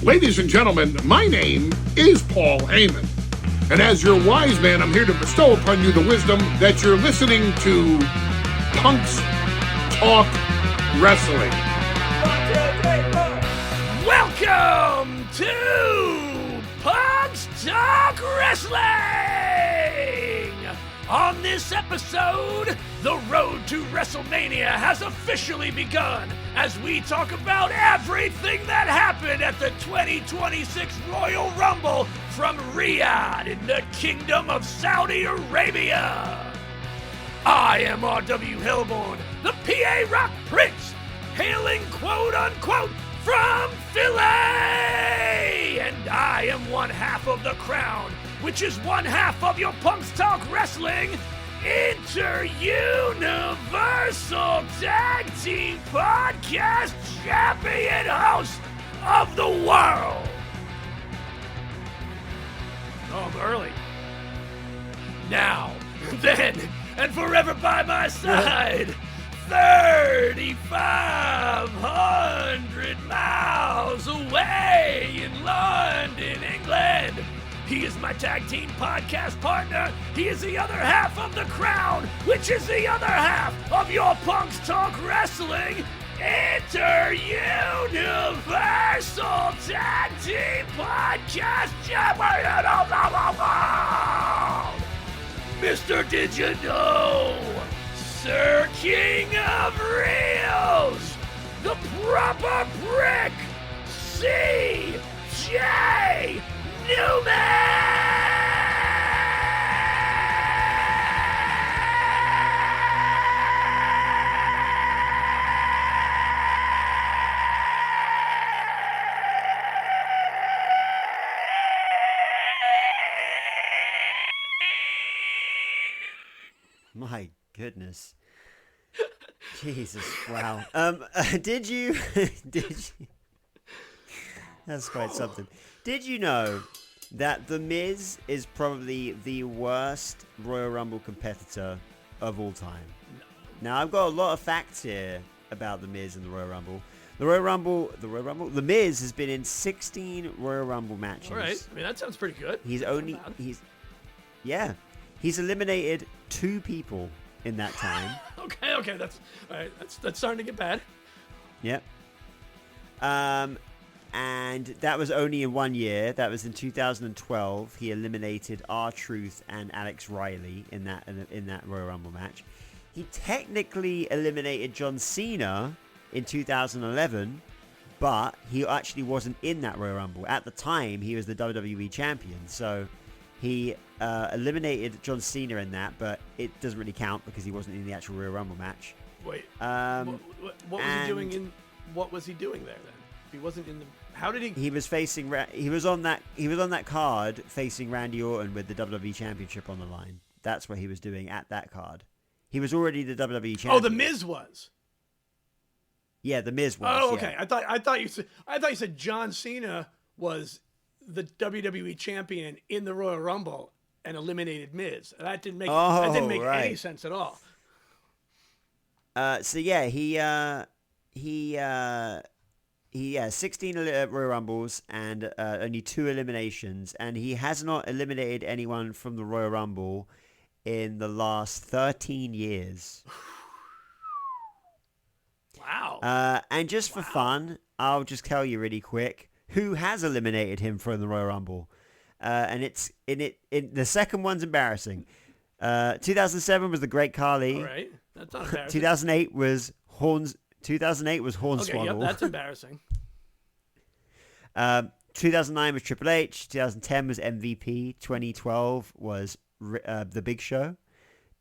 Ladies and gentlemen, my name is Paul Heyman. And as your wise man, I'm here to bestow upon you the wisdom that you're listening to Punks Talk Wrestling. 1, 2, 3, 4. Welcome to Punks Talk Wrestling! On this episode, the road to WrestleMania has officially begun as we talk about everything that happened at the 2026 Royal Rumble from Riyadh in the Kingdom of Saudi Arabia. I am R.W. Hellborn, the PA Rock Prince, hailing quote-unquote from Philly! And I am one half of the Crown, which is one half of your Punks Talk Wrestling Inter-Universal Tag Team Podcast Champion host of the world. Oh, I'm early. Now, then, and forever by my side, 3,500 miles away in London, England. He is my tag team podcast partner. He is the other half of the Crown, which is the other half of your Punks Talk Wrestling Inter-Universal Tag Team Podcast Champion of the world, Mr. Did You Know, Sir King of Reels, the proper prick, C.J. Newman! My goodness. Jesus, wow. Did you That's quite something. Did you know that The Miz is probably the worst Royal Rumble competitor of all time? Now, I've got a lot of facts here about The Miz and the Royal Rumble. The Miz has been in 16 Royal Rumble matches. All right. I mean, that sounds pretty good. He's eliminated 2 people in that time. Okay, that's all right. That's starting to get bad. Yep. And that was only in 1 year. That was in 2012. He eliminated R-Truth and Alex Riley in that Royal Rumble match. He technically eliminated John Cena in 2011, but he actually wasn't in that Royal Rumble. At the time, he was the WWE champion, so he eliminated John Cena in that, but it doesn't really count because he wasn't in the actual Royal Rumble match. Wait, what was he doing what was he doing there then? If he wasn't in the, how did he? He was on that card facing Randy Orton with the WWE Championship on the line. That's what he was doing at that card. He was already the WWE champion. Oh, the Miz was. Yeah, the Miz was. Oh, okay. Yeah. I thought you said John Cena was the WWE champion in the Royal Rumble and eliminated Miz. That didn't make any sense at all. So yeah, he 16 Royal Rumbles and only 2 eliminations, and he has not eliminated anyone from the Royal Rumble in the last 13 years. Wow. And just for fun, I'll just tell you really quick who has eliminated him from the Royal Rumble. And it's the second one's embarrassing. 2007 was the Great Khali. All right. That's not embarrassing. 2008 was Hornswoggle. Okay, yep, that's embarrassing. 2009 was Triple H. 2010 was MVP. 2012 was The Big Show.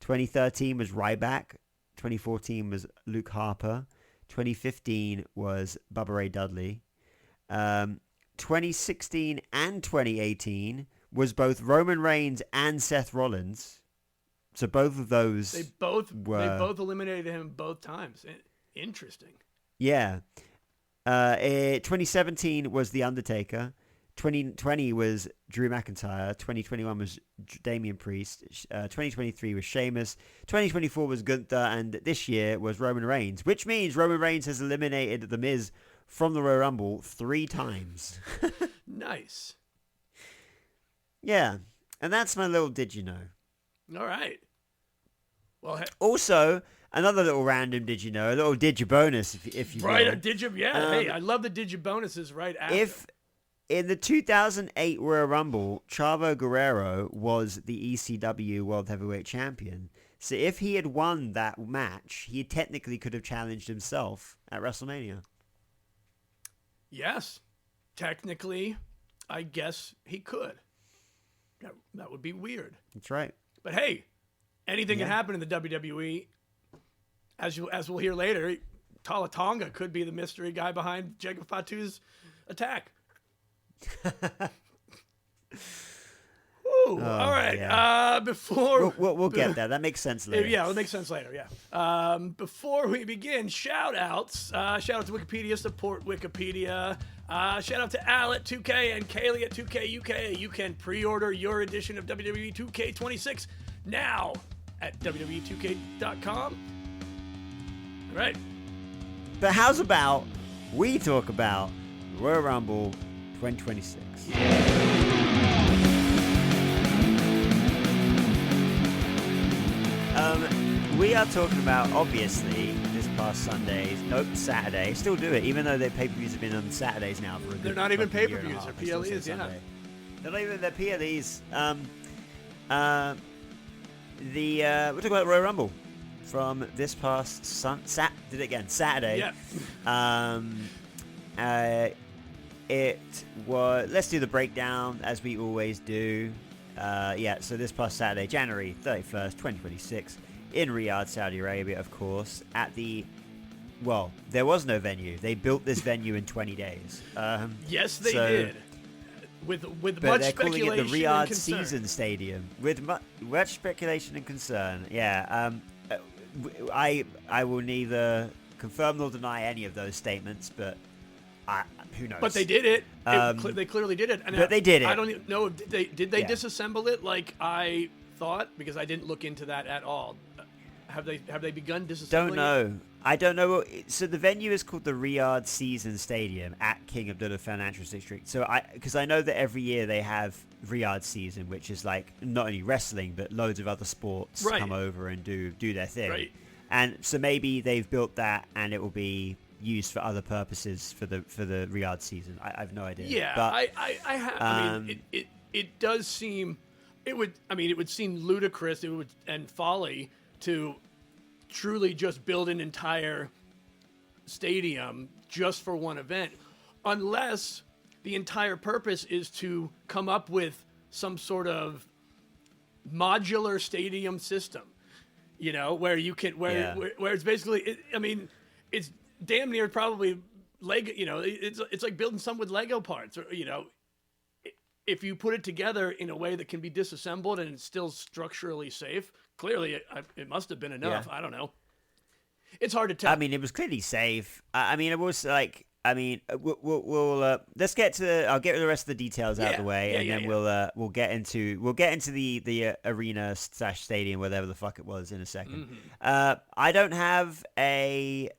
2013 was Ryback. 2014 was Luke Harper. 2015 was Bubba Ray Dudley. 2016 and 2018 was both Roman Reigns and Seth Rollins. So both of those they both eliminated him both times. Interesting. Yeah. 2017 was The Undertaker. 2020 was Drew McIntyre. 2021 was Damian Priest. 2023 was Sheamus. 2024 was Gunther. And this year was Roman Reigns, which means Roman Reigns has eliminated The Miz from the Royal Rumble 3 times. Nice. Yeah, and that's my little did you know. All right. Well, Also, another little random did you know, a little did you bonus, if you right, will. a digi. Yeah, hey, I love the digi bonuses right after. If in the 2008 Royal Rumble, Chavo Guerrero was the ECW World Heavyweight Champion. So if he had won that match, he technically could have challenged himself at WrestleMania. Yes, technically, I guess he could. That would be weird. That's right. But hey, anything can happen in the WWE. As we'll hear later, Tala Tonga could be the mystery guy behind Jacob Fatu's attack. Ooh, all right. Yeah. Before we'll get there. That makes sense later. Yeah, it'll make sense later. Yeah. Before we begin, shout outs. Shout out to Wikipedia. Support Wikipedia. Shout out to Al at 2K and Kaylee at 2K UK. You can pre-order your edition of WWE 2K26 now at WWE2K.com. All right. But how's about we talk about Royal Rumble 2026? We are talking about, obviously, this past Saturday. Still do it, even though their pay-per-views have been on Saturdays now. For a They're good not even fucking year and a pay-per-views, half. they're They still say PLEs, yeah. Sunday. They're not even their PLEs. We're talking about Royal Rumble from this past Saturday. Yeah. It was, let's do the breakdown as we always do. So this past Saturday, January 31st, 2026, in Riyadh, Saudi Arabia, of course, there was no venue. They built this venue in 20 days. Yes, they did. With but much they're calling speculation it the Riyadh and concern. Season Stadium. With much speculation and concern. Yeah. I will neither confirm nor deny any of those statements, but who knows? But they did it. They clearly did it. And But they did it. I don't even know. Did they disassemble it like I thought? Because I didn't look into that at all. Have they begun disassembling? Don't know. I don't know. So the venue is called the Riyadh Season Stadium at King Abdullah Financial District. So because I know that every year they have Riyadh Season, which is like not only wrestling but loads of other sports come over and do their thing. Right. And so maybe they've built that and it will be used for other purposes for the Riyadh season. I have no idea. Yeah, but, I have. I mean, it does seem. It would seem ludicrous. And folly to truly just build an entire stadium just for one event, unless the entire purpose is to come up with some sort of modular stadium system. You know, where you can where it's basically. It's damn near probably Lego. You know, it's like building some with Lego parts. Or if you put it together in a way that can be disassembled and it's still structurally safe, clearly it must have been enough. I don't know. It's hard to tell. I mean, it was clearly safe. It was like. We'll let's get to. I'll get the rest of the details out of the way, and then we'll get into the arena / stadium, whatever the fuck it was, in a second. Mm-hmm. I don't have a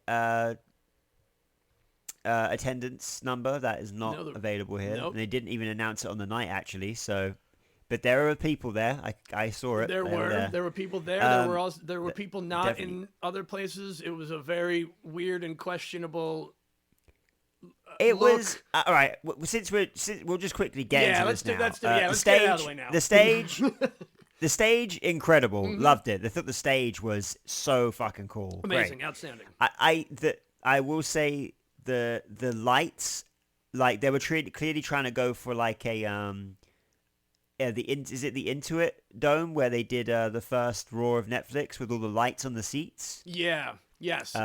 attendance number that is not available here. Nope. And they didn't even announce it on the night, actually. So, but there were people there. I saw it. There were people there. There were people not definitely. in other places. It was a very weird and questionable. It was all right. Since we'll just quickly get into this now. Let's the get stage, it out of the way now. The stage, incredible. Mm-hmm. Loved it. I thought the stage was so fucking cool. Amazing, Great. outstanding. I will say the lights, like they were clearly trying to go for like a is it the Intuit Dome where they did the first Raw of Netflix with all the lights on the seats? Yeah. Yes.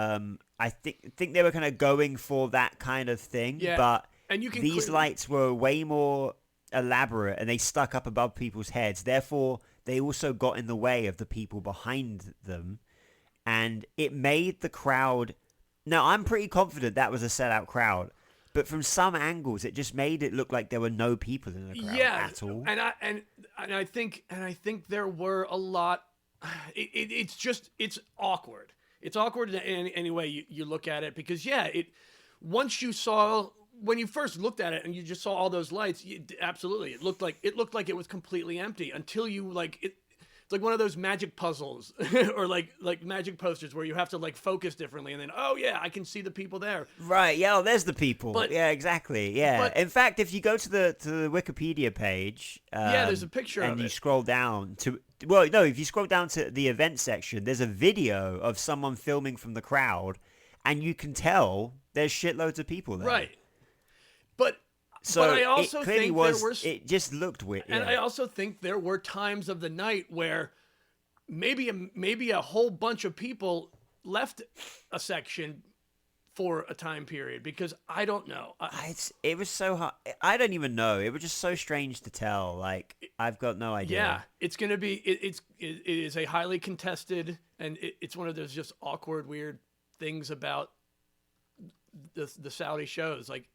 I think they were kind of going for that kind of thing, but and you can these lights were way more elaborate and they stuck up above people's heads. Therefore, they also got in the way of the people behind them, and it made the crowd. Now, I'm pretty confident that was a sellout crowd, but from some angles, it just made it look like there were no people in the crowd at all. And I think there were a lot. It's awkward. It's awkward in any way you look at it because once you saw, when you first looked at it and you just saw all those lights, absolutely, it looked like it was completely empty until you like it. It's like one of those magic puzzles or like magic posters where you have to like focus differently, and then oh yeah, I can see the people there. Right, yeah, well, there's the people. But, yeah, exactly. Yeah. In fact, if you go to the Wikipedia page, there's a picture and of you it. scroll down to if you scroll down to the event section, there's a video of someone filming from the crowd, and you can tell there's shitloads of people there. Right. But I also think it just looked weird. And yeah. I also think there were times of the night where maybe a whole bunch of people left a section for a time period, because I don't know. It was so hard. I don't even know. It was just so strange to tell. Like, I've got no idea. Yeah, it's gonna be. It is a highly contested, and it's one of those just awkward, weird things about the Saudi shows. Like,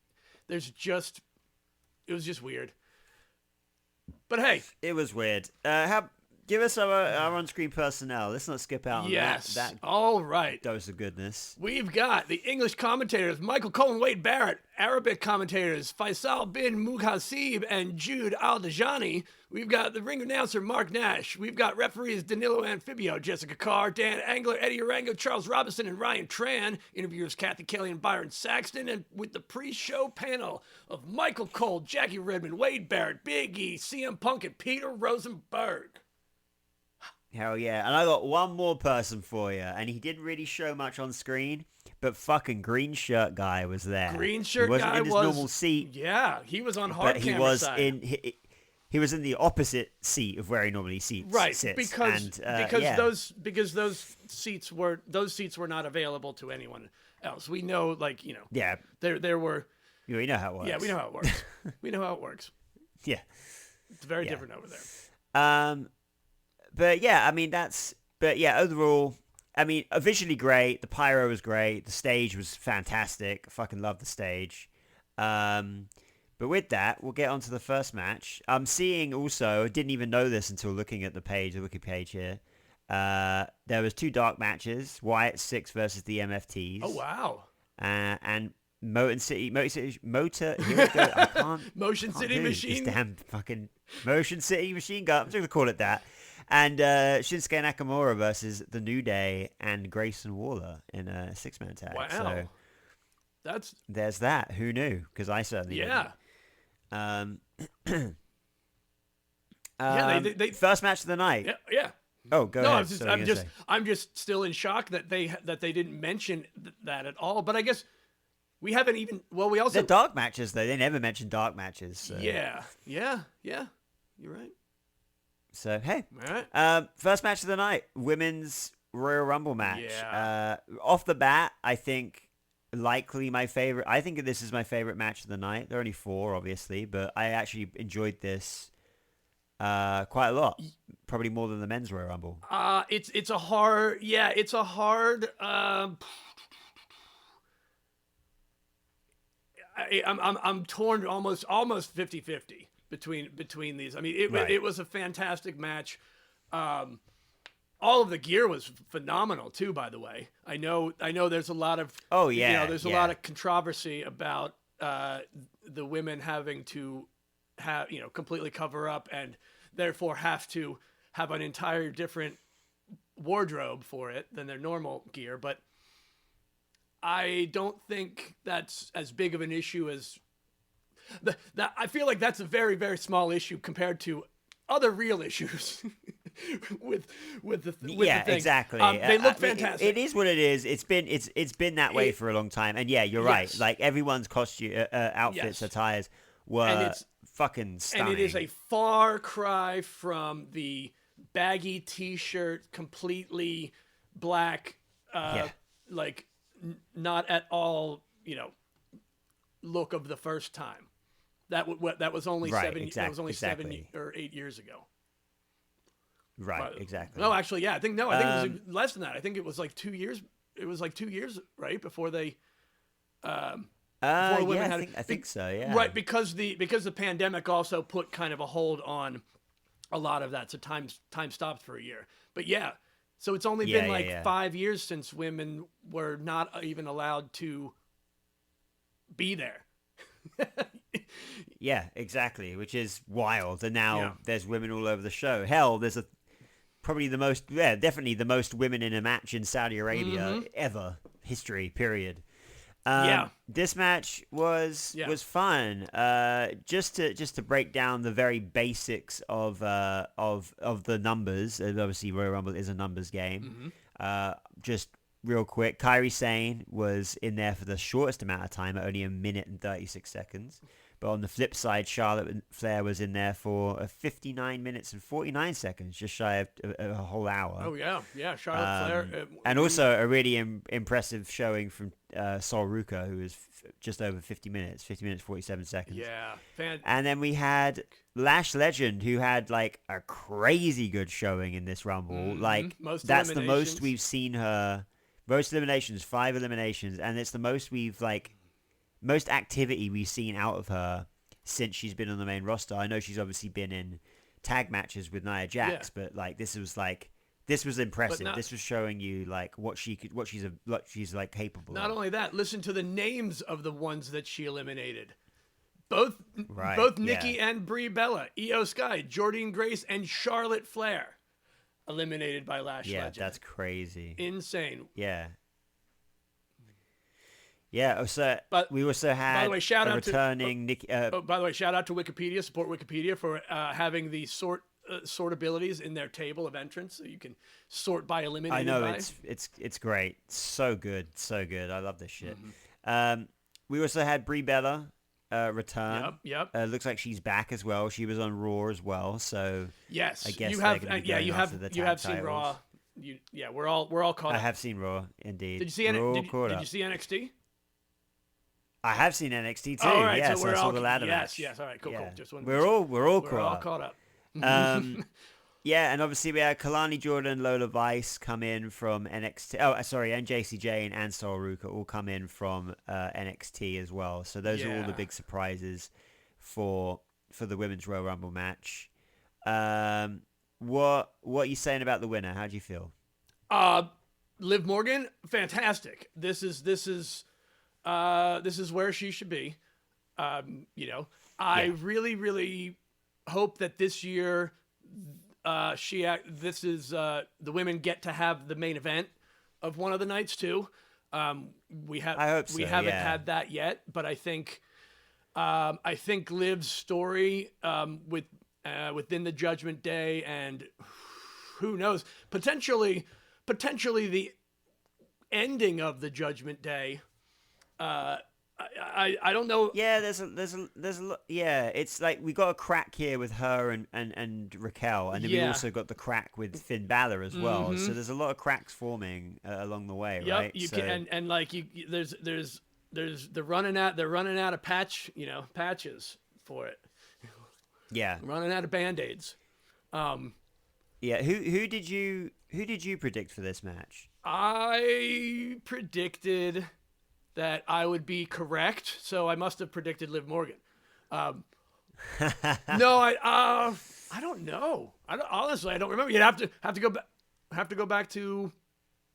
it was just weird. But hey, it was weird. Give us our on-screen personnel. Let's not skip out on that all right. dose of goodness. We've got the English commentators, Michael Cole, Wade Barrett. Arabic commentators, Faisal bin Mughasib and Jude Al-Dajani. We've got the ring announcer, Mark Nash. We've got referees Danilo Amphibio, Jessica Carr, Dan Angler, Eddie Arango, Charles Robinson, and Ryan Tran. Interviewers Kathy Kelly and Byron Saxton. And with the pre-show panel of Michael Cole, Jackie Redmond, Wade Barrett, Big E, CM Punk, and Peter Rosenberg. Hell yeah. And I got one more person for you, and he didn't really show much on screen, but fucking green shirt guy was there. Green shirt guy guy was in his normal seat. Yeah, he was on hard camera was side. he was in the opposite seat of where he normally sits. Because those seats were not available to anyone else. We know, like, you know. Yeah. There were. We know how it works. Yeah, we know how it works. We know how it works. Yeah. It's very different over there. But yeah, I mean overall, I mean, visually great. The pyro was great. The stage was fantastic. I fucking love the stage. But with that, we'll get on to the first match. I'm seeing also, I didn't even know this until looking at the wiki page here. There was 2 dark matches: Wyatt 6 versus the MFTs. Oh wow! And Motor City. Here we go. I can't. Motion City Machine. This damn fucking Motion City Machine Gun. I'm just gonna call it that. And Shinsuke Nakamura versus The New Day and Grayson Waller in a 6-man tag. Wow. So there's that. Who knew? Because I certainly didn't. They first match of the night. Yeah. Oh, go ahead. I'm just still in shock that they didn't mention that at all. But I guess we haven't even. Well, we also. They're dark matches though. They never mention dark matches. So. Yeah. You're right. So hey, all right. First match of the night, women's Royal Rumble match. Yeah. Off the bat, I think likely my favorite. I think this is my favorite match of the night. There are only 4, obviously, but I actually enjoyed this quite a lot. Probably more than the men's Royal Rumble. It's a hard. Yeah, it's a hard. I'm torn almost 50-50. Between these. I mean, it was a fantastic match. All of the gear was phenomenal too, by the way. I know there's a lot of a lot of controversy about the women having to completely cover up and therefore have to have an entire different wardrobe for it than their normal gear, but I don't think that's as big of an issue as I feel like that's a very, very small issue compared to other real issues with the thing. Exactly. They look fantastic. It is what it is. It's been that way for a long time. And yeah, you're right. Like everyone's costume, outfits, attires were fucking stunning. And it is a far cry from the baggy T-shirt, completely black, like not at all, look of the first time. That was only 7 or 8 years ago. Right, exactly. No, actually, I think it was less than that. I think it was like 2 years. It was like 2 years, right, before they. I think so. Yeah. Right, because the pandemic also put kind of a hold on a lot of that, so time stopped for a year. But yeah, so it's only been 5 years since women were not even allowed to be there. Yeah, exactly, which is wild. And now Yeah. there's women all over the show. Hell, there's definitely the most women in a match in Saudi Arabia ever, history, period. Yeah. This match was fun. Just to break down the very basics of the numbers. Obviously, Royal Rumble is a numbers game. Just real quick, Kairi Sane was in there for the shortest amount of time, at only 1 minute and 36 seconds. But on the flip side, Charlotte Flair was in there for 59 minutes and 49 seconds, just shy of a whole hour. Oh, yeah, Charlotte Flair. And also a really impressive showing from Sol Ruka, who was just over 50 minutes, 47 seconds. Yeah. And then we had Lash Legend, who had like a crazy good showing in this Rumble. Like, that's the most we've seen her. Most eliminations, 5 eliminations, and it's the most most activity we've seen out of her since she's been on the main roster. I know she's obviously been in tag matches with Nia Jax, but like this was impressive. This was showing you like what she's like capable Not of. only that, listen to the names of the ones that she eliminated. Both Nikki and Brie Bella, Io Sky, Jordynne Grace, and Charlotte Flair eliminated by Lash Legend. Yeah, that's crazy. Insane. Yeah. Yeah, so we also had by the way, shout out returning Nikki. By the way, shout out to Wikipedia. Support Wikipedia for having the sort abilities in their table of entrance, so you can sort by eliminated. I know it's great, so good. I love this shit. We also had Brie Bella return. Yep. Looks like she's back as well. She was on Raw as well, so yes, I guess you have. you have seen Raw. We're all caught up. I have seen Raw, indeed. Did you see Did you see NXT? I have seen NXT too. All right, yes, so I saw the ladder match. Yes. All right, cool. Just we're all caught up. Yeah, and obviously we had Kalani Jordan, Lola Vice come in from NXT. Oh, sorry, and JC Jane and Sol Ruka all come in from NXT as well. So those are all the big surprises for the Women's Royal Rumble match. What are you saying about the winner? How do you feel? Liv Morgan, fantastic. This is where she should be. I really, really hope that this year the women get to have the main event of one of the nights too. We haven't had that yet, but I think Liv's story within the Judgment Day, and who knows, potentially the ending of the Judgment Day. I don't know. Yeah, there's a yeah. It's like we got a crack here with her and Raquel, and then we also got the crack with Finn Balor as well. So there's a lot of cracks forming along the way, right? You can and like there's they're running out of patches for it. Yeah, running out of Band-Aids. Yeah, who did you predict for this match? I predicted that I would be correct, so I must have predicted Liv Morgan. No, I don't know. Honestly, I don't remember. You'd have to go back to.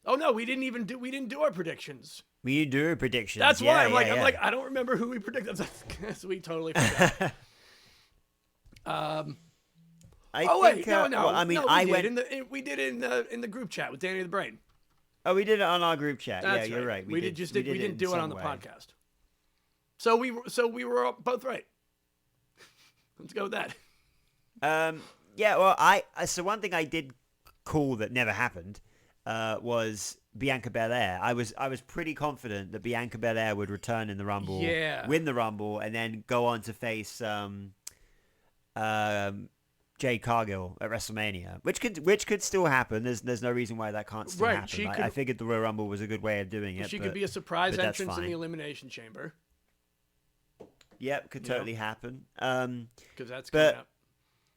Oh no, we didn't do our predictions. We didn't do our predictions. That's why I'm like I don't remember who we predicted. So we totally forgot. We did it in the group chat with Danny the Brain. Oh, we did it on our group chat. That's you're right. We didn't do it on the podcast. So we were both right. Let's go with that. Yeah. Well, so one thing I did call that never happened was Bianca Belair. I was pretty confident that Bianca Belair would return in the Rumble, win the Rumble, and then go on to face Jade Cargill at WrestleMania, which could still happen. There's no reason why that can't still happen. I figured the Royal Rumble was a good way of doing it. She could be a surprise entrance in the Elimination Chamber. Yep, could totally happen. Because that's coming up.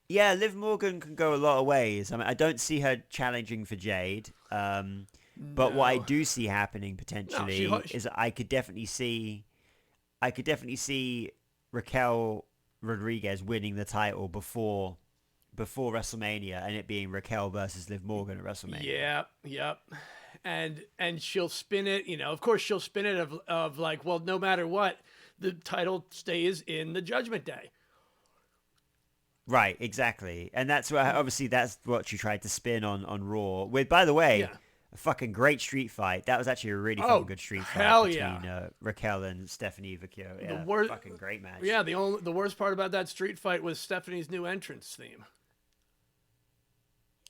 Yeah, Liv Morgan can go a lot of ways. I mean, I don't see her challenging for Jade. But what I do see happening potentially is I could definitely see Raquel Rodriguez winning the title before WrestleMania, and it being Raquel versus Liv Morgan at WrestleMania. Yep. And she'll spin it, of course she'll spin it of like, well, no matter what, the title stays in the Judgment Day. Right, exactly. And that's obviously that's what you tried to spin on Raw with, by the way, a fucking great street fight. That was actually a really fucking good street fight between Raquel and Stephanie Vacchio. Yeah, fucking great match. Yeah, the worst part about that street fight was Stephanie's new entrance theme.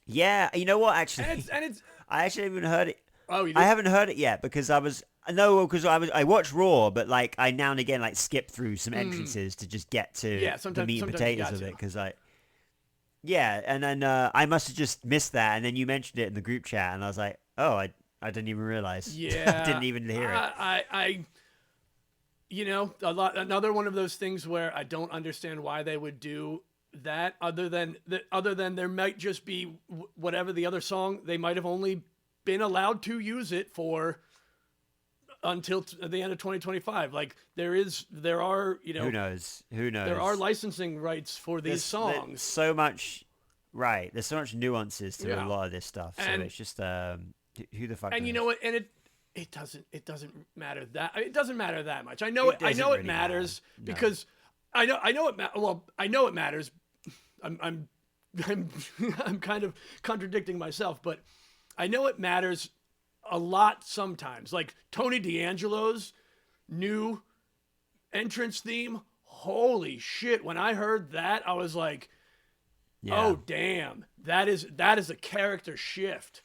Yeah, you know what? Actually, and it's I actually haven't heard it. Oh, you did? I haven't heard it yet because I watched Raw, but like I now and again like skip through some entrances to just get to the meat and potatoes of it because and then I must have just missed that, and then you mentioned it in the group chat, and I was like, oh, I didn't even realize. Yeah, I didn't even hear it. I another one of those things where I don't understand why they would do that, other than there might just be whatever the other song, they might have only been allowed to use it for until the end of 2025. Like there are who knows there are licensing rights for these songs. There's so much nuances to a lot of this stuff, so it's just who the fuck and knows? You know what, and it doesn't matter that it doesn't matter that much. I know it matters because I know it matters. I'm kind of contradicting myself, but I know it matters a lot sometimes. Like Tony D'Angelo's new entrance theme, holy shit. When I heard that, I was like, oh damn, that is a character shift.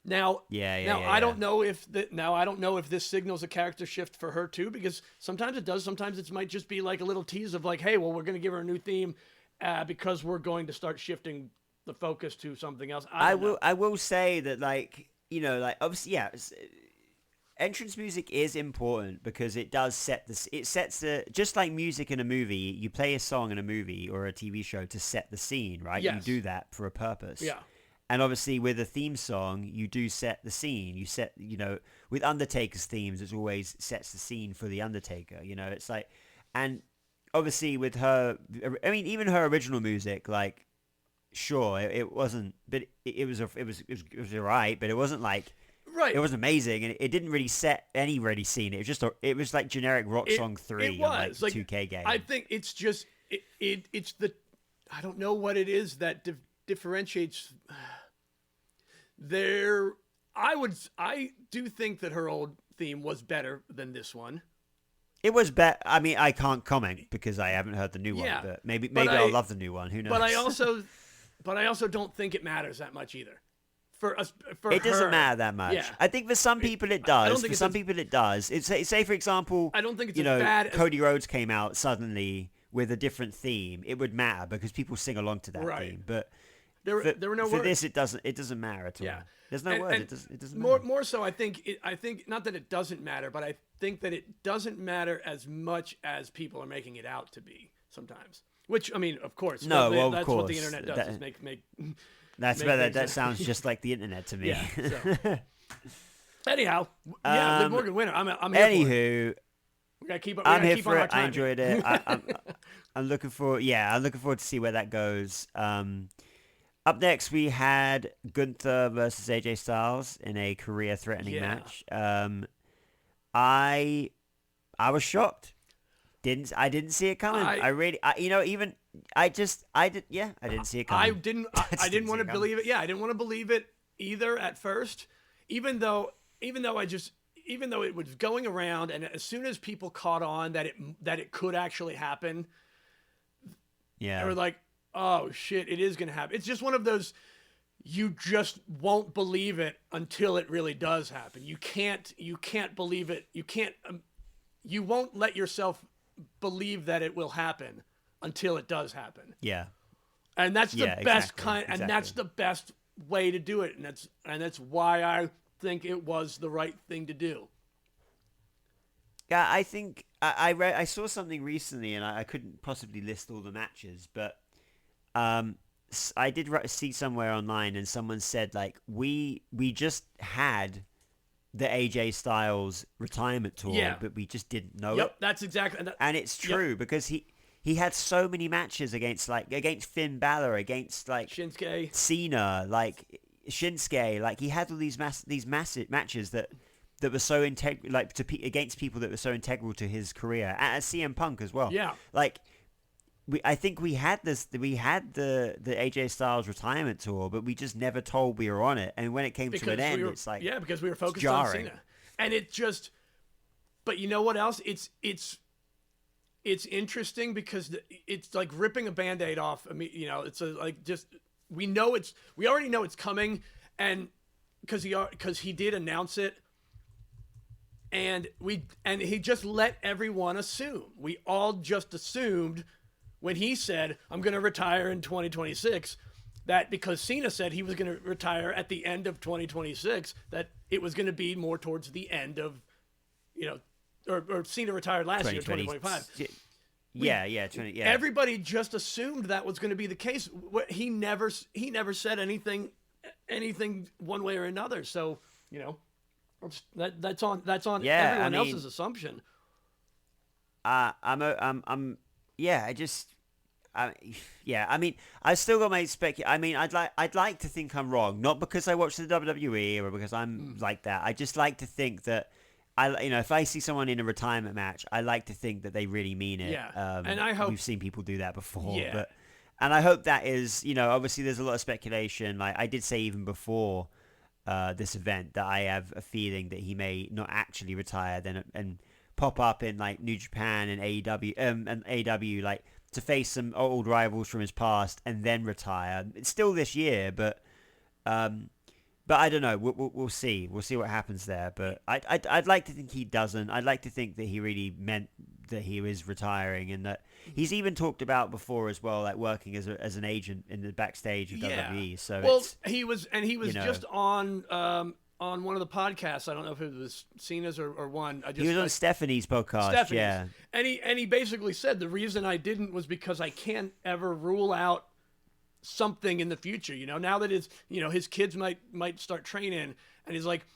Now, I don't know if this signals a character shift for her too, because sometimes it does. Sometimes it might just be like a little tease of like, hey, well, we're going to give her a new theme because we're going to start shifting the focus to something else. I will say that obviously entrance music is important because it does sets just like music in a movie. You play a song in a movie or a TV show to set the scene, right? Yes. You do that for a purpose. Yeah. And obviously with a theme song, you do set the scene. You set, with Undertaker's themes, it always sets the scene for the Undertaker. It's like, and obviously with her, I mean, even her original music, like, sure, it wasn't, but it was alright, but it wasn't like, right. It was amazing, and it didn't really set any ready scene. It was it was like generic Rock Song 3 on like 2K game. I think it's just it's the, I don't know what it is that differentiates. I do think that her old theme was better than this one. It was better. I mean, I can't comment because I haven't heard the new one, but maybe I'll love the new one. Who knows? But I also don't think it matters that much either. For it doesn't her, matter that much. Yeah. I think for some people it does. For some people it does. Say for example, I don't think it's as bad as Cody Rhodes came out suddenly with a different theme. It would matter because people sing along to that theme. But there were no words. For this, it doesn't matter at all. Yeah. There's no words. It doesn't more matter. More so, I think not that it doesn't matter, but I think that it doesn't matter as much as people are making it out to be sometimes. Which, I mean, of course. No, that's course. what the internet does. Is make That's better. That sounds just like the internet to me. Yeah. So. Anyhow, Liv Morgan winner. I'm here for it. We gotta keep. I'm here for it. I enjoyed it. I'm looking forward. Yeah, I'm looking forward to see where that goes. Up next, we had Gunther versus AJ Styles in a career-threatening match. I was shocked. I didn't see it coming. I didn't see it coming. I didn't want to believe it. Yeah, I didn't want to believe it either at first. Even though it was going around, and as soon as people caught on that it could actually happen, they were like, "Oh shit, it is going to happen." It's just one of those, you just won't believe it until it really does happen. You can't believe it. You won't let yourself believe that it will happen until it does happen. Yeah. And that's the best and that's the best way to do it. And that's why I think it was the right thing to do. Yeah, I think I saw something recently, and I couldn't possibly list all the matches, but I did see somewhere online, and someone said like we just had the AJ Styles retirement tour, but we just didn't know it. Yep, that's exactly. And it's true because he had so many matches against Finn Balor, against like Shinsuke, Cena, like Shinsuke, like he had all these massive matches that that were so against people that were so integral to his career, as CM Punk as well. Yeah. Like, I think we had the AJ Styles retirement tour, but we just never told we were on it. And when it came to an end, it's like, because we were focused on Cena, and it just. But you know what else? It's interesting because it's like ripping a Band-Aid off. I mean, you know, it's we already know it's coming, and because he did announce it, and he just let everyone assume. We all just assumed when he said, "I'm going to retire in 2026," that because Cena said he was going to retire at the end of 2026, that it was going to be more towards the end of, you know, or Cena retired last year, 2025. Yeah. Everybody just assumed that was going to be the case. He never said anything one way or another. So, you know, that's on everyone else's assumption. I mean, I still got my I mean, I'd like to think I'm wrong, not because I watch the WWE or because I'm like that. I just like to think that if I see someone in a retirement match, I like to think that they really mean it. Yeah, and I hope we've seen people do that before. Yeah. And I hope that is, obviously there's a lot of speculation. Like I did say even before this event that I have a feeling that he may not actually retire and pop up in like New Japan and AEW, like to face some old rivals from his past and then retire. It's still this year, but I don't know. We'll see. We'll see what happens there. But I'd like to think he doesn't. I'd like to think that he really meant that he was retiring, and that he's even talked about before as well, like working as an agent in the backstage of WWE. So he was just on one of the podcasts. I don't know if it was Cena's or one. He was on Stephanie's podcast. Yeah, and he basically said the reason I didn't was because I can't ever rule out something in the future, now that his kids might start training, and he's like,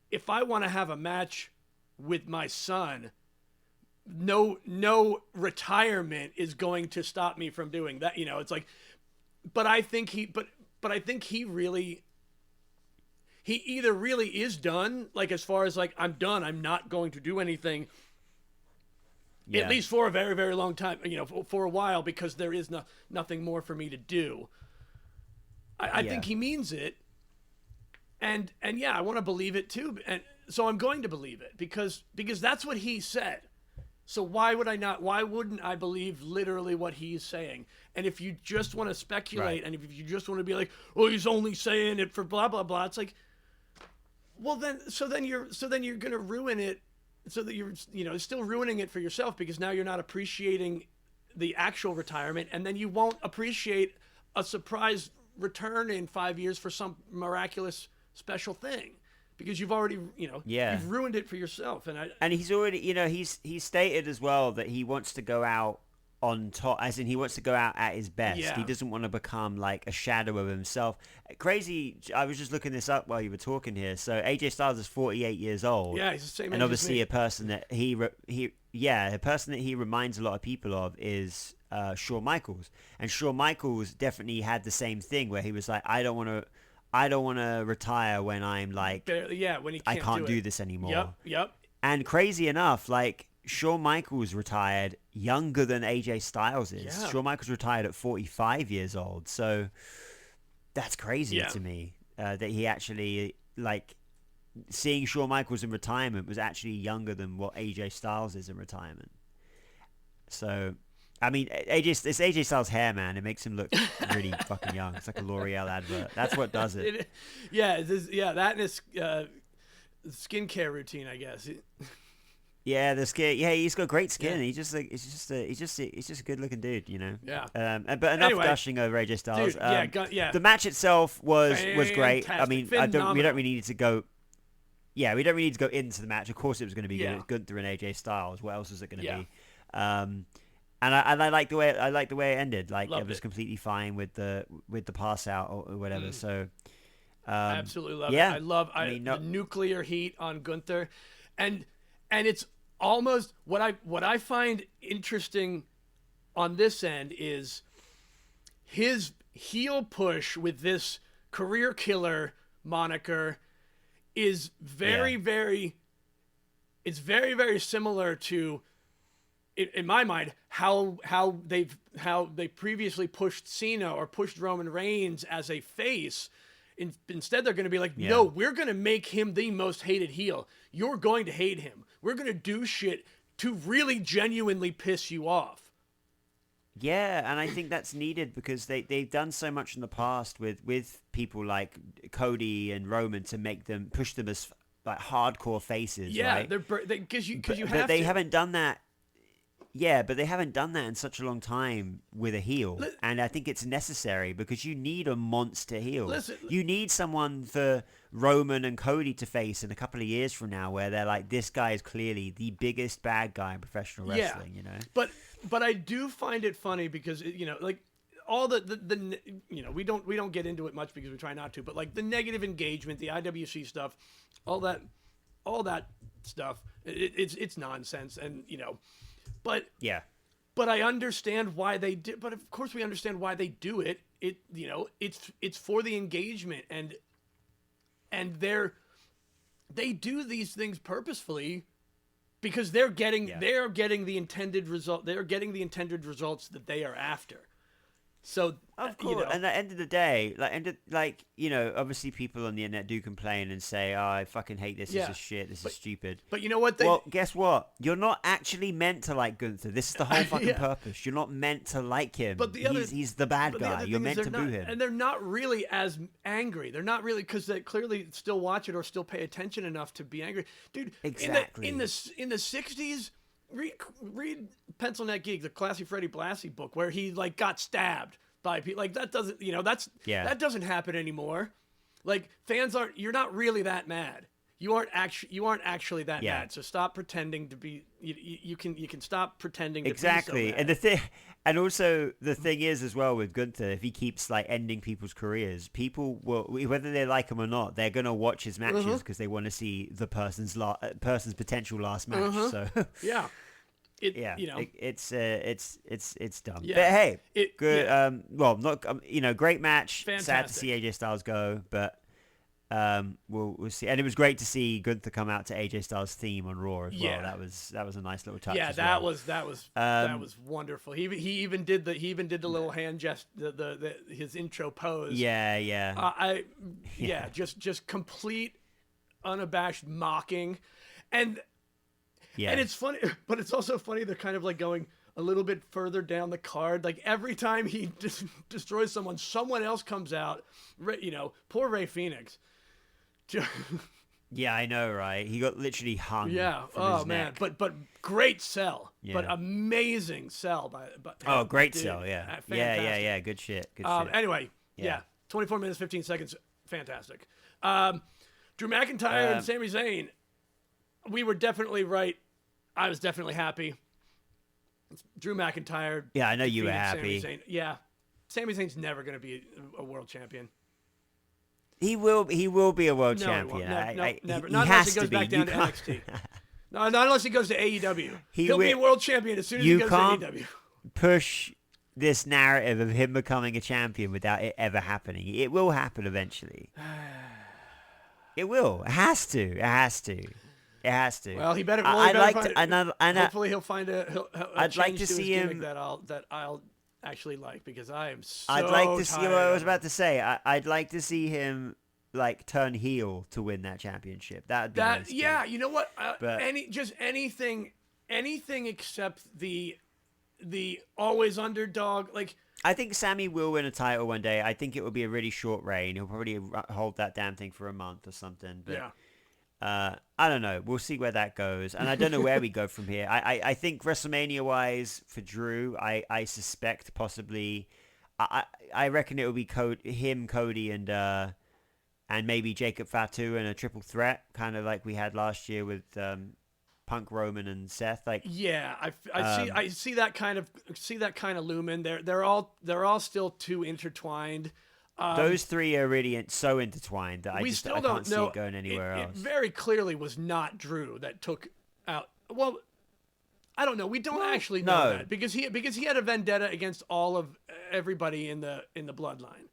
if I want to have a match with my son, no retirement is going to stop me from doing that. It's like, but I think he either really is done, like as far as like, I'm done, I'm not going to do anything. At least for a very, very long time, for a while, because there is nothing more for me to do. I think he means it, and I want to believe it too, and so I'm going to believe it because that's what he said. So why wouldn't I believe literally what he's saying? And if you just want to speculate, and if you just want to be like, oh, he's only saying it for blah blah blah, it's like, well then you're going to ruin it, so that you're still ruining it for yourself, because now you're not appreciating the actual retirement, and then you won't appreciate a surprise return in 5 years for some miraculous special thing, because you've already you've ruined it for yourself. And he's already he's stated as well that he wants to go out on top, as in he wants to go out at his best. He doesn't want to become like a shadow of himself. Crazy. I was just looking this up while you were talking here. So AJ Styles is 48 years old. Yeah, he's the same age and obviously as me. A person that a person that he reminds a lot of people of is Shawn Michaels. And Shawn Michaels definitely had the same thing where he was like, I don't want to retire when I'm like, when he I can't do this anymore. Yep. And crazy enough, like Shawn Michaels retired younger than AJ Styles is. Yeah. Shawn Michaels retired at 45 years old. So that's crazy to me that he actually, like, seeing Shawn Michaels in retirement was actually younger than what AJ Styles is in retirement. So, I mean, it's AJ Styles' hair, man. It makes him look really fucking young. It's like a L'Oreal advert. That's what does it. That and his skincare routine, I guess. Yeah, the skin. Yeah, he's got great skin. He's just a good looking dude, Yeah. But enough gushing over AJ Styles. Dude, The match itself was great. I mean, we don't really need to go. Yeah, we don't really need to go into the match. Of course, it was going to be good. It's Gunther and AJ Styles. What else was it going to be? And I like the way it ended. Like, it was completely fine with the pass out or whatever. So I absolutely love it. I love the nuclear heat on Gunther, and it's almost what I find interesting on this end is his heel push with this career killer moniker is very it's very, very similar to, in my mind, how they previously pushed Cena or pushed Roman Reigns as a face. Instead, they're going to be like, no, we're going to make him the most hated heel. You're going to hate him. We're going to do shit to really genuinely piss you off. Yeah, and I think that's needed because they've done so much in the past with people like Cody and Roman to make them, push them as like hardcore faces. Yeah, right? because you have But they to. haven't done that. Yeah, but they haven't done that in such a long time with a heel, and I think it's necessary because you need a monster heel. Listen, you need someone for Roman and Cody to face in a couple of years from now, where they're like, this guy is clearly the biggest bad guy in professional wrestling. Yeah, you know. But I do find it funny because like all the we don't get into it much because we try not to, but like the negative engagement, the IWC stuff, all that stuff, it's nonsense, and But yeah, but I understand why they did. But of course, we understand why they do it. It's for the engagement, and they do these things purposefully because they're getting the intended result. They're getting the intended results that they are after. So of course, and at the end of the day, obviously people on the internet do complain and say, "Oh, I fucking hate this. This is shit. This is stupid." But you know what? Well, guess what? You're not actually meant to like Gunther. This is the whole fucking purpose. You're not meant to like him. But he's the bad guy. You're meant to boo him. And they're not really as angry. They're not really, because they clearly still watch it or still pay attention enough to be angry, dude. Exactly. In the 60s. Read Pencil Neck Geek, the Classy Freddie Blassie book, where he like got stabbed by people. Like that doesn't, that doesn't happen anymore. Like fans aren't. You're not really that mad. You aren't actually that mad. So stop pretending to be. You can stop pretending to be so mad. And the thing is as well with Gunther, if he keeps like ending people's careers, people will, whether they like him or not, they're gonna watch his matches because they want to see the person's potential last match. So yeah. It's dumb. Yeah. But hey, good. Yeah. Great match. Fantastic. Sad to see AJ Styles go, but we'll see. And it was great to see Gunther come out to AJ Styles' theme on Raw as well. That was a nice little touch. Yeah, as that well. that was wonderful. He even did the little hand gest, his intro pose. Yeah. Just complete, unabashed mocking, and. Yeah. And it's funny, but it's also funny they're kind of like going a little bit further down the card. Like every time he destroys someone else comes out. Poor Rey Fenix. Yeah, I know, right? He got literally hung. Yeah. From his man, neck. but great sell. Yeah. But amazing sell great dude, sell. Yeah. Fantastic. Yeah. Good shit. Anyway, 24 minutes 15 seconds. Fantastic. Drew McIntyre and Sami Zayn. We were definitely right. I was definitely happy. Drew McIntyre. Yeah, I know you were happy. Sami Zayn. Sami Zayn's never going to be a world champion. He will be a world champion. Never. He not has unless he goes to be. back down to NXT. No, not unless he goes to AEW. He'll be a world champion as soon as he goes to AEW. Push this narrative of him becoming a champion without it ever happening. It will happen eventually. It will. It has to. Well, he better. Hopefully, he'll find a I'd like change to to see his him that I'll actually like, because I am so. I'd like to see what I was tired. about to say. I'd like to see him like turn heel to win that championship. That'd be nice too. Yeah, you know what? But- Anything except the always underdog. Like, I think Sammy will win a title one day. I think it will be a really short reign. He'll probably hold that damn thing for a month or something. But, yeah. I don't know. We'll see where that goes. And I don't know where we go from here. I think WrestleMania-wise for Drew, I suspect possibly... I reckon it will be Cody, and maybe Jacob Fatu in a triple threat, kind of like we had last year with Punk, Roman, and Seth. Like, yeah, I see that kind of looming. They're all still too intertwined. Those three are really so intertwined that I can't see it going anywhere else. It very clearly was not Drew that took out. Well, I don't know. We don't actually know that because he had a vendetta against all of everybody in the bloodline.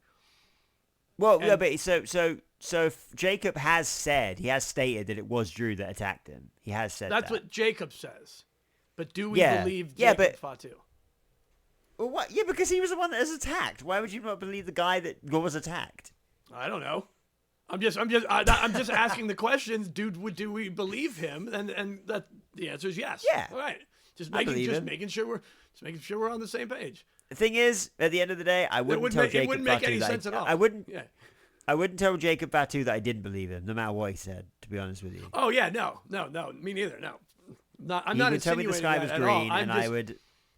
Well, And no, but Jacob has stated that it was Drew that attacked him. He has said that's that. what Jacob says. But do we Yeah. believe Yeah, Jacob but- Fatu? Well, what? Yeah, because he was the one that was attacked. Why would you not believe the guy that was attacked? I don't know. I'm just asking the questions. Do we believe him? And that the answer is yes. Yeah. All right. Just I believe him. making sure we're on the same page. The thing is, at the end of the day, I wouldn't tell Jacob it wouldn't make Fatu any that sense at all. I wouldn't. Yeah. I wouldn't tell Jacob Fatu that I didn't believe him, no matter what he said. To be honest with you. Oh yeah, no, me neither. No, I'm He not would tell me the insinuating sky that was at all. green, and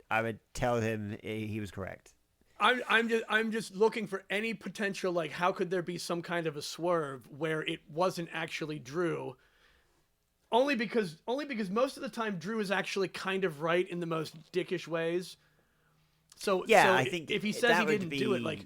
I would tell him he was correct. I'm just looking for any potential, like, how could there be some kind of a swerve where it wasn't actually Drew? Only because most of the time Drew is actually kind of right in the most dickish ways. So Yeah, so I think if he says that he would didn't be... do it, like,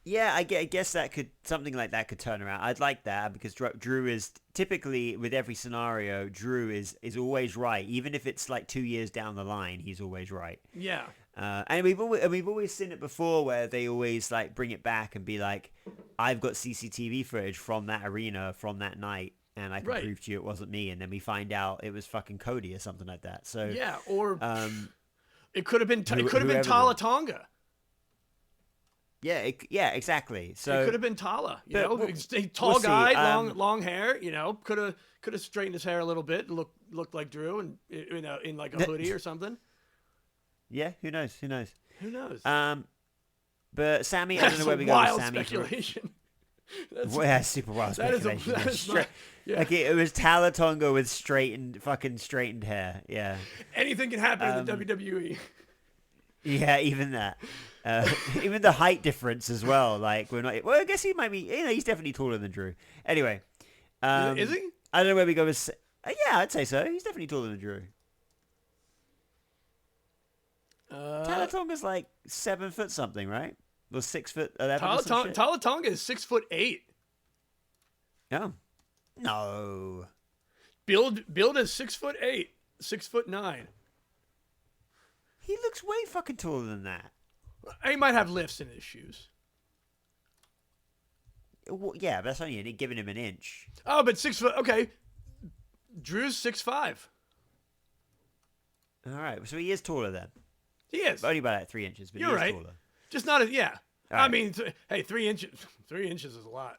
Yeah, I guess something like that could turn around. I'd like that because Drew is typically, with every scenario, Drew is always right. Even if it's like 2 years down the line, he's always right. yeah, And we've always seen it before where they always like bring it back and be like, I've got CCTV footage from that arena from that night, and I can Right. prove to you it wasn't me. And then we find out it was fucking Cody or something like that. So yeah, or um, it could have been whoever Tala Tonga. yeah, exactly. So It could have been Tala, but he's a tall we'll see. guy, long hair, could have straightened his hair a little bit, looked like Drew, and in like a hoodie or something. yeah, who knows? Who knows? But Sammy, I That's don't know where a we go wild with Sammy. speculation. Well, yeah, super wild That is speculation. that is not, yeah. Like it was Talatonga with straightened hair. Yeah. Anything can happen in the WWE. Yeah, even that. Even the height difference as well. Like we're not. Well, I guess he might be. He's definitely taller than Drew. Anyway, Is he? I don't know where we go with. Yeah, I'd say so. He's definitely taller than Drew. Talatonga's like 7 foot something, right? Or 6'11". Talatonga is 6'8". Oh. No. Build is 6'8", 6'9". He looks way fucking taller than that. He might have lifts in his shoes. Well, yeah, but that's only giving him an inch. Oh, but 6 foot. Okay, Drew's 6'5". All right, so he is taller then. He is. Only by like 3 inches, but You're he is right. taller. Just not as yeah. All I right. mean, hey, 3 inches. 3 inches is a lot.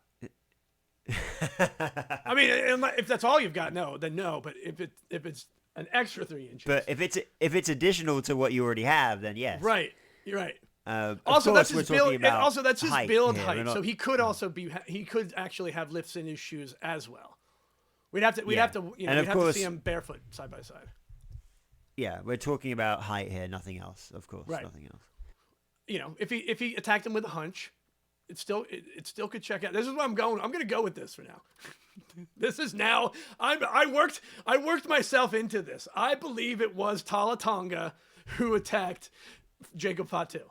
I mean, if that's all you've got, then no. But if it's an extra 3 inches, But if it's additional to what you already have, then yes. right, you're right. Of Also, course that's we're his talking build. And about also, that's his height build here. height. We're not- So he could actually have lifts in his shoes as well. We'd have to we'd have to see him barefoot side by side. Yeah, we're talking about height here, nothing else. Of course, Right. nothing else. If he attacked him with a hunch, it still could check out. This is where I'm going. I'm going to go with this for now. This is now. I worked myself into this. I believe it was Talatonga who attacked Jacob Fatu.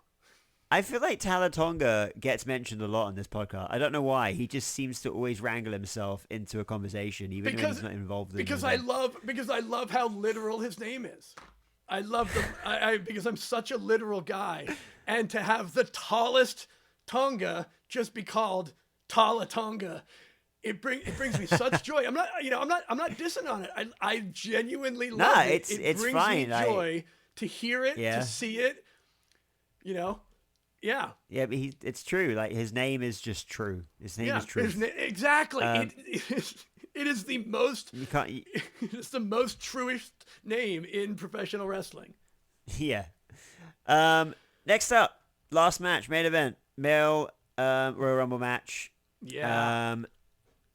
I feel like Talatonga gets mentioned a lot on this podcast. I don't know why. He just seems to always wrangle himself into a conversation, even when he's not involved in it. Because I love how literal his name is. I love because I'm such a literal guy, and to have the tallest Tonga just be called Talatonga, it brings me such joy. I'm not dissing on it. I genuinely love it. It brings fine. me joy to hear it, to see it. Yeah. Yeah, but it's true. Like his name is just true. His name is true. Exactly. It is the most. You can't. It's the most truest name in professional wrestling. Yeah. Next up, last match, main event, male Royal Rumble match. Yeah.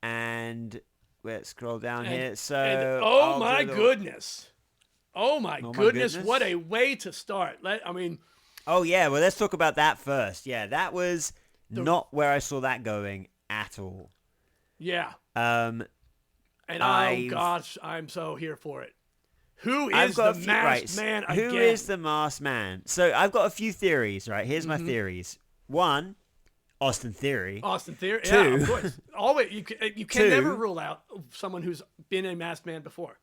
And let's scroll down here. So. Oh my goodness! What a way to start. Oh yeah. Well, let's talk about that first. Yeah, that was not where I saw that going at all. Yeah. And oh gosh, I'm so here for it. Who is the masked man again? Who is the masked man? So I've got a few theories, right? Here's my theories. One, Austin Theory. Two, yeah, of course. Always, you can never rule out someone who's been a masked man before.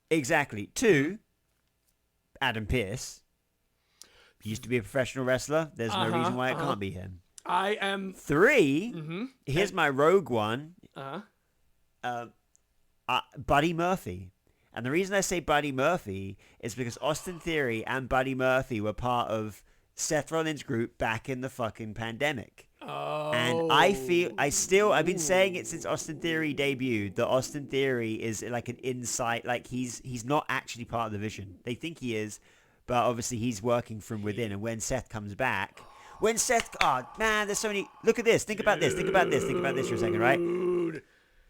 Exactly. Two, Adam Pearce. He used to be a professional wrestler. There's no reason why it can't be him. I am 3. Here's my rogue one. Buddy Murphy. And the reason I say Buddy Murphy is because Austin Theory and Buddy Murphy were part of Seth Rollins' group back in the fucking pandemic. Oh. And I've been saying it since Austin Theory debuted, that Austin Theory is like an insight, like he's not actually part of the Vision. They think he is, but obviously he's working from within. And when Seth comes back, there's so many, look at this, think about this for a second, right?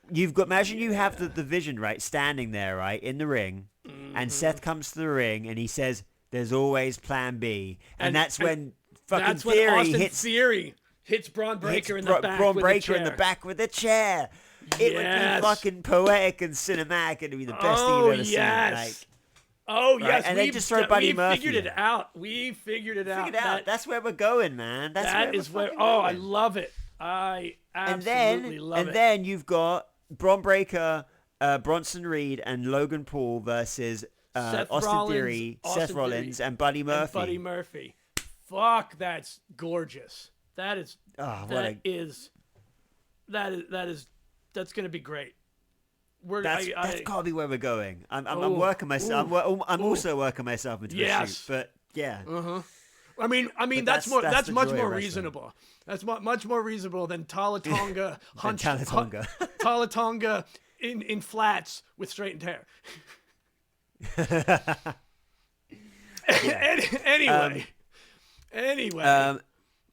Imagine you have the Vision, right, standing there, right, in the ring, and Seth comes to the ring and he says, "There's always Plan B," and that's when Austin Theory hits Braun Breaker in the back. Braun with Breaker the in the chair. back with a chair. It would be fucking poetic and cinematic, and it'd be the best thing you've ever seen. Like, yes, and then just throw Buddy Murphy. We figured it out. That's where we're going, man. I love it. I absolutely love it. And then you've got Braun Breaker, Bronson Reed, and Logan Paul versus Austin Theory, Seth Rollins, and Buddy Murphy. Fuck, that's gorgeous. That's going to be great. That's got to be where we're going. I'm working myself. I'm also working myself into a shoot, but yeah. I mean, that's much more reasonable. That's much more reasonable than Talatonga Talatonga in flats with straightened hair. Anyway.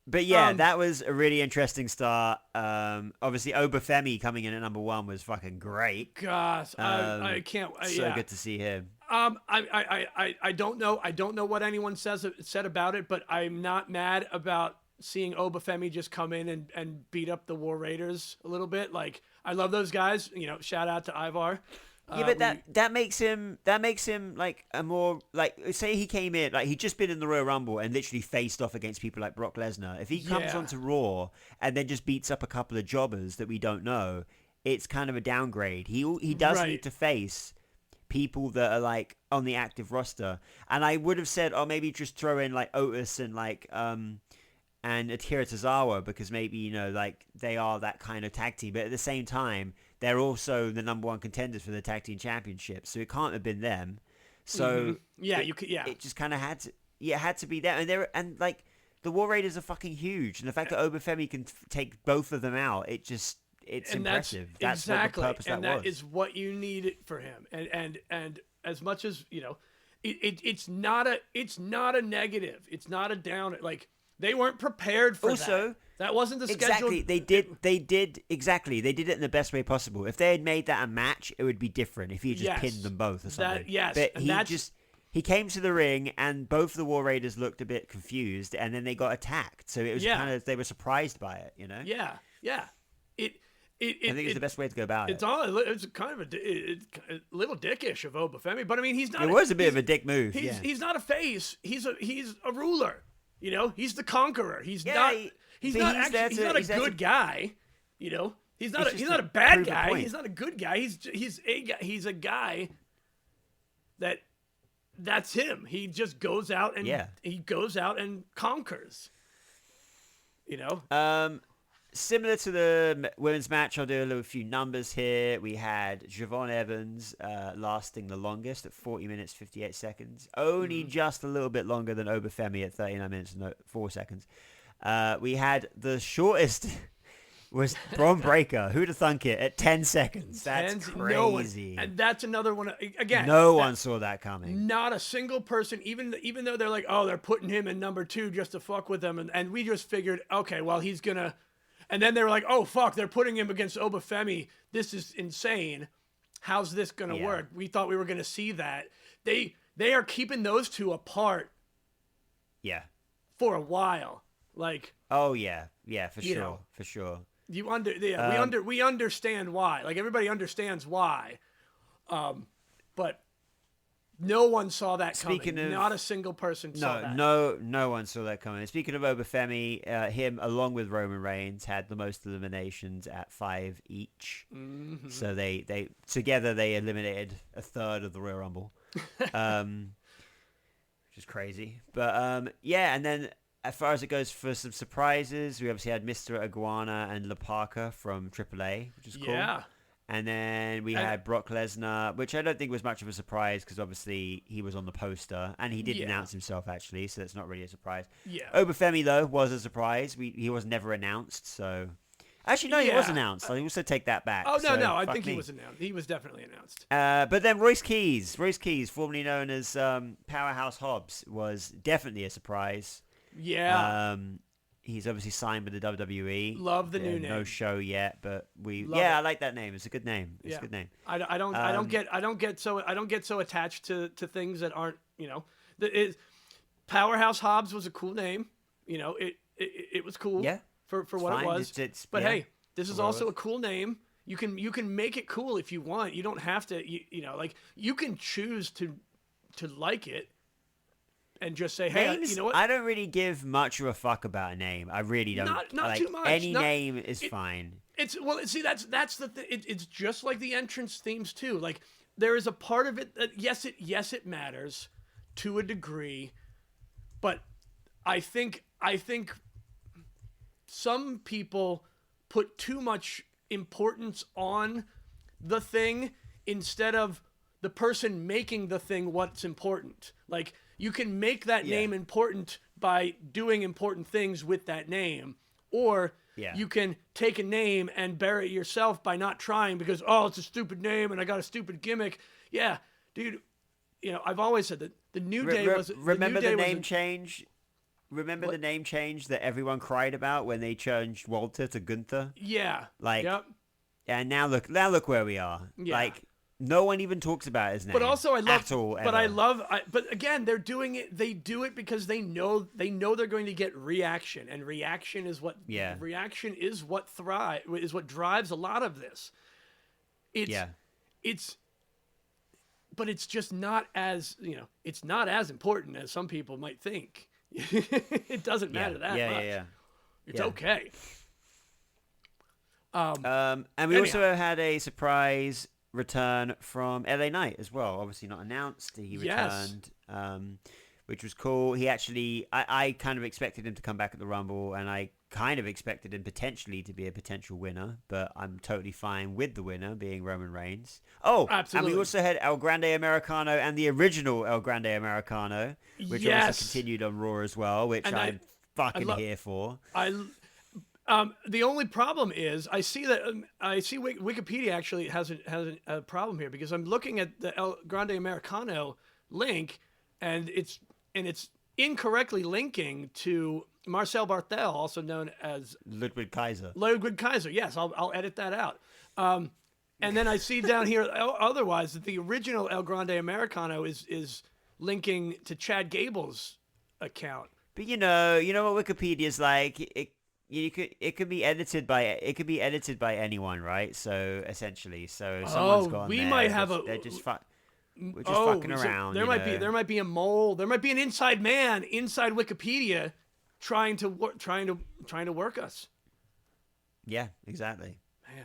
But yeah, that was a really interesting start. Obviously, Obafemi coming in at number 1 was fucking great. Gosh, I can't. Good to see him. I don't know what anyone said about it, but I'm not mad about seeing Obafemi just come in and beat up the War Raiders a little bit. Like, I love those guys. You know, shout out to Ivar. Yeah, but that makes him like a more, like, say he came in, like, he'd just been in the Royal Rumble and literally faced off against people like Brock Lesnar. If he comes onto Raw and then just beats up a couple of jobbers that we don't know, it's kind of a downgrade. He does need to face people that are like on the active roster. And I would have said, maybe just throw in like Otis and like and Akira Tozawa, because maybe, you know, like they are that kind of tag team. But at the same time, they're also the number 1 contenders for the tag team championship, so it can't have been them. So it just kind of had to be them. And like the War Raiders are fucking huge, and the fact that Obafemi can take both of them out, it's impressive. That's exactly what the purpose and that was. That is what you needed for him. And as much as, you know, it's not a negative. It's not a down. Like, they weren't prepared for that. That wasn't the schedule. Exactly. They did it in the best way possible. If they had made that a match, it would be different. If he just pinned them both or something. But he came to the ring and both the War Raiders looked a bit confused, and then they got attacked. So it was kind of, they were surprised by it, you know? Yeah. I think it's the best way to go about it. It's kind of a little dickish of Obafemi, but I mean, he's not. It was a bit of a dick move. He's not a face. He's a ruler. You know, he's the conqueror. He's not a good guy. You know, he's not a bad guy. He's not a good guy. He's a guy that's him. He just goes out and conquers. You know. Similar to the women's match, I'll do a few numbers here. We had Javon Evans lasting the longest at 40 minutes, 58 seconds. Only just a little bit longer than Obafemi at 39 minutes and 4 seconds. We had the shortest was Braun Breaker. Who'd have thunk it? At 10 seconds. That's crazy. And that's another one. Again, no one saw that coming. Not a single person, even though they're like, they're putting him in number 2 just to fuck with them. And we just figured, okay, well, he's going to... And then they were like, oh, fuck, they're putting him against Obafemi. This is insane. How's this going to work? We thought we were going to see that. They are keeping those two apart. Yeah. For a while. Like. Oh, yeah. Yeah, for sure. We understand why. Like, everybody understands why. But no one saw that coming. Not a single person saw that. No one saw that coming. Speaking of Obafemi, him along with Roman Reigns had the most eliminations at 5 each. Mm-hmm. So they together they eliminated a third of the Royal Rumble. which is crazy. But yeah, and then as far as it goes for some surprises, we obviously had Mr. Iguana and La Parka from AAA, which is cool. Yeah. And then we had Brock Lesnar, which I don't think was much of a surprise because obviously he was on the poster and he did announce himself actually, so that's not really a surprise. Yeah. Obafemi though was a surprise. He was never announced, so actually no, he was announced. I also take that back. Oh no, so, I think he was announced. He was definitely announced. But then Royce Keys, formerly known as Powerhouse Hobbs, was definitely a surprise. Yeah. He's obviously signed with the WWE. Love the new name. No show yet, but Love I like that name. It's a good name. It's a good name. I don't get so attached to things that aren't, Powerhouse Hobbs was a cool name. It was cool. Yeah. For what fine. it was. But yeah, hey, this is also a cool name. You can make it cool if you want. You don't have to. You can choose to like it. And just say, hey, names, you know what? I don't really give much of a fuck about a name. I really don't. Not too much. Any name is fine. That's the thing. It's just like the entrance themes too. Like there is a part of it that yes it matters to a degree, but I think some people put too much importance on the thing instead of the person making the thing what's important. Like you can make that name important by doing important things with that name, or you can take a name and bury it yourself by not trying because, it's a stupid name and I got a stupid gimmick. Yeah, dude, I've always said that the New Day was... Remember the name change? Remember the name change that everyone cried about when they changed Walter to Gunther? Yeah. And now look where we are. Yeah. Like, no one even talks about his name. But also, But again, they're doing it. They do it because they know they're going to get reaction, and reaction is what drives a lot of this. But it's just not as it's not as important as some people might think. It doesn't matter that much. Yeah. It's okay. And we also had a surprise return from LA Knight as well. Obviously not announced. He returned, which was cool. He actually, I kind of expected him to come back at the Rumble, and I kind of expected him potentially to be a potential winner, but I'm totally fine with the winner being Roman Reigns. Oh, absolutely. And we also had El Grande Americano and the original El Grande Americano, which also continued on Raw as well, which I'm fucking here for. The only problem is I see Wikipedia actually has a problem here because I'm looking at the El Grande Americano link and it's incorrectly linking to Marcel Barthel, also known as Ludwig Kaiser. Yes, I'll edit that out. And then I see down here otherwise that the original El Grande Americano is linking to Chad Gable's account. But you know what Wikipedia's like. It could be edited by anyone, right? So essentially, someone's gone we there. might have they're just fucking around. There might be a mole. There might be an inside man inside Wikipedia trying to work us. Yeah, exactly. Man,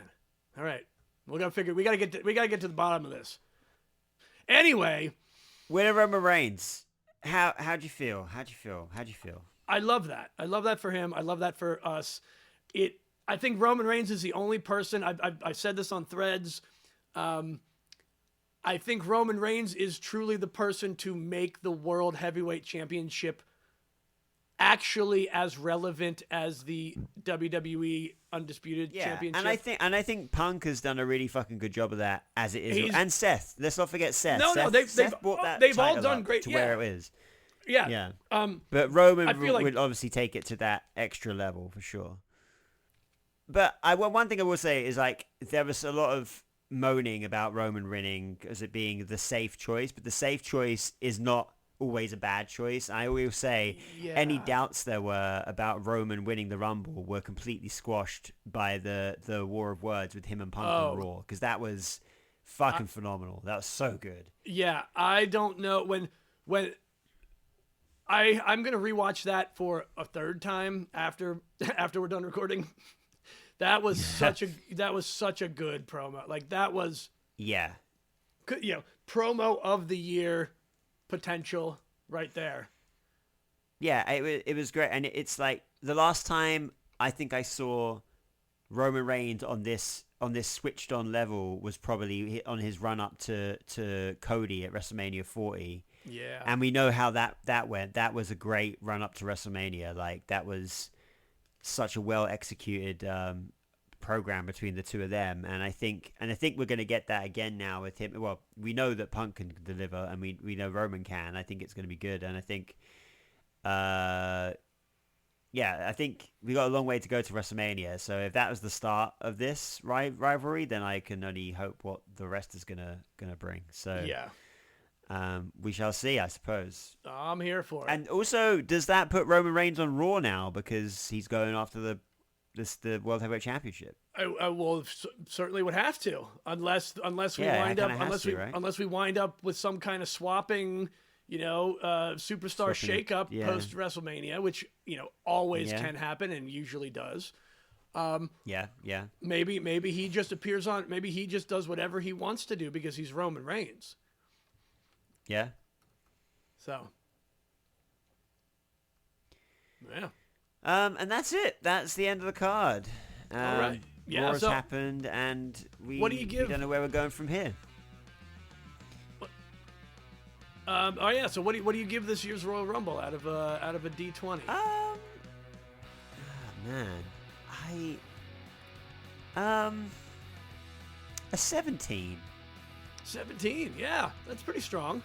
all right, we gotta get to the bottom of this. Anyway, winner Roman Reigns. How'd you feel? I love that. I love that for him. I love that for us. I think Roman Reigns is the only person. I've said this on Threads. I think Roman Reigns is truly the person to make the World Heavyweight Championship actually as relevant as the WWE Undisputed Championship. And I think Punk has done a really fucking good job of that as it is. And Seth. Let's not forget Seth. Seth brought that they've all title done up great to where it is. Yeah. But Roman would obviously take it to that extra level for sure. But one thing I will say is like there was a lot of moaning about Roman winning as it being the safe choice, but the safe choice is not always a bad choice. I always say any doubts there were about Roman winning the Rumble were completely squashed by the war of words with him and Punk on Raw, because that was fucking phenomenal. That was so good. Yeah, I don't know when I'm gonna rewatch that for a third time after we're done recording. That was such a good promo. Like that was promo of the year potential. right there. Yeah, it was great, and it's like the last time I think I saw Roman Reigns on this switched on level was probably on his run up to Cody at WrestleMania 40. Yeah. And we know how that went. That was a great run up to WrestleMania. Like, that was such a well executed program between the two of them. And I think we're going to get that again now with him. Well, we know that Punk can deliver, and we know Roman can. I think it's going to be good. And I think, I think we got a long way to go to WrestleMania. So if that was the start of this rivalry, then I can only hope what the rest is gonna bring. So yeah. We shall see, I suppose. I'm here for it. And also, does that put Roman Reigns on Raw now because he's going after the World Heavyweight Championship? Well, certainly would have to, unless we wind up with some kind of swapping, superstar shakeup post WrestleMania, which always can happen and usually does. Maybe he just appears on. Maybe he just does whatever he wants to do because he's Roman Reigns. Yeah. So. Yeah. And that's it. That's the end of the card. All right. Yeah. War has happened, and we what do you give? We don't know where we're going from here. So what do you give this year's Royal Rumble out of a D20? A 17. 17, yeah, that's pretty strong.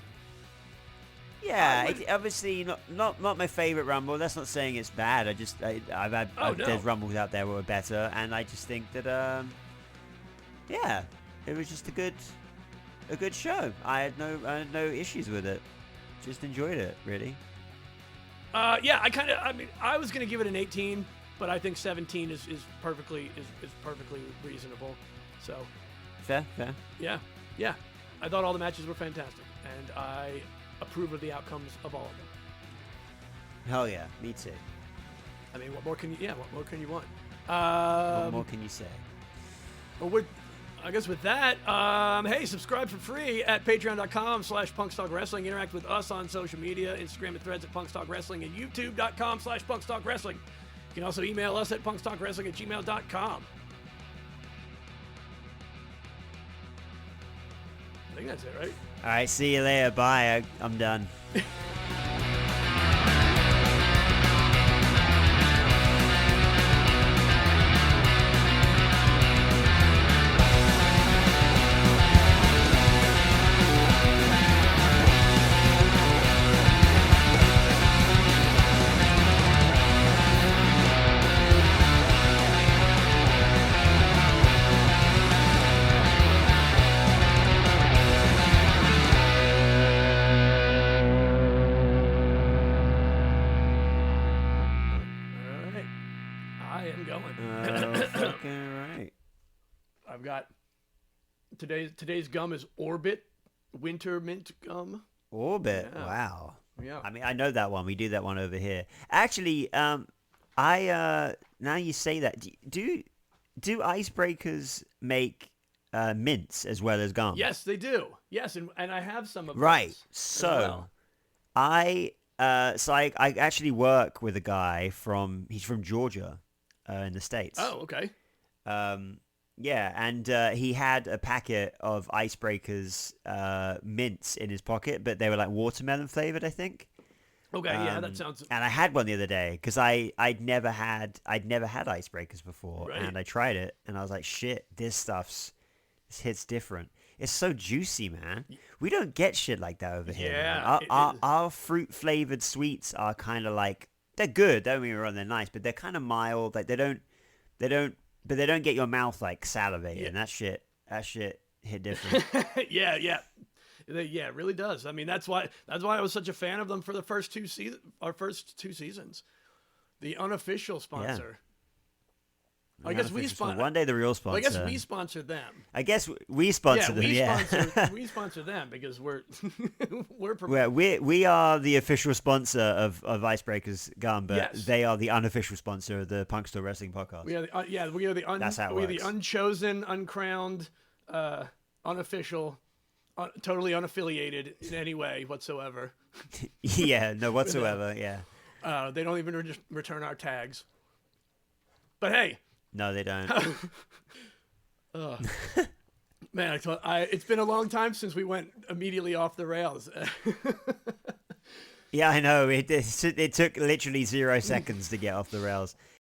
Yeah, obviously not my favorite Rumble. That's not saying it's bad. I've had there's Rumbles out there that were better, and I just think that it was just a good show. I had no issues with it. Just enjoyed it, really. I was gonna give it an 18, but I think 17 is perfectly reasonable. So fair. Yeah. I thought all the matches were fantastic, and I approve of the outcomes of all of them. Hell yeah, me too. I mean, what more can you want? What more can you say? Well, I guess with that, hey, subscribe for free at patreon.com/punkstalkwrestling. Interact with us on social media, Instagram and Threads at punkstalkwrestling, and youtube.com/punkstalkwrestling. You can also email us at punkstalkwrestling@gmail.com. I think that's it, right? All right, see you later. Bye. I'm done. I've got today's gum is Orbit Winter Mint Gum. Orbit, yeah. Wow. Yeah. I mean, I know that one. We do that one over here. Actually, now you say that, do icebreakers make mints as well as gum? Yes, they do. Yes, and I have some of right. those So as well. I actually work with a guy he's from Georgia, in the States. Oh, okay. Yeah, and he had a packet of icebreakers mints in his pocket, but they were like watermelon flavored, I think. Okay, yeah, that sounds. And I had one the other day because I'd never had icebreakers before, right. And I tried it, and I was like, shit, this hits different. It's so juicy, man. We don't get shit like that over here. Yeah, our fruit flavored sweets are kind of like, they're good. Don't get me wrong, they're nice, but they're kind of mild. Like they don't get your mouth like salivating. Yeah. That shit hit different. Yeah, it really does. I mean, that's why I was such a fan of them for the first two seasons. The unofficial sponsor. I guess we sponsor. One day the real sponsor. Well, I guess we sponsor them. I guess we sponsor them. We sponsor them because we're we are the official sponsor of Icebreakers Gum, but yes. They are the unofficial sponsor of the Punk Store Wrestling Podcast. We are the That's how it works. the unchosen, uncrowned, unofficial totally unaffiliated in any way whatsoever. Yeah, no whatsoever. Yeah. They don't even return our tags. But hey. No, they don't. Man, it's been a long time since we went immediately off the rails. Yeah, I know. It took literally 0 seconds to get off the rails.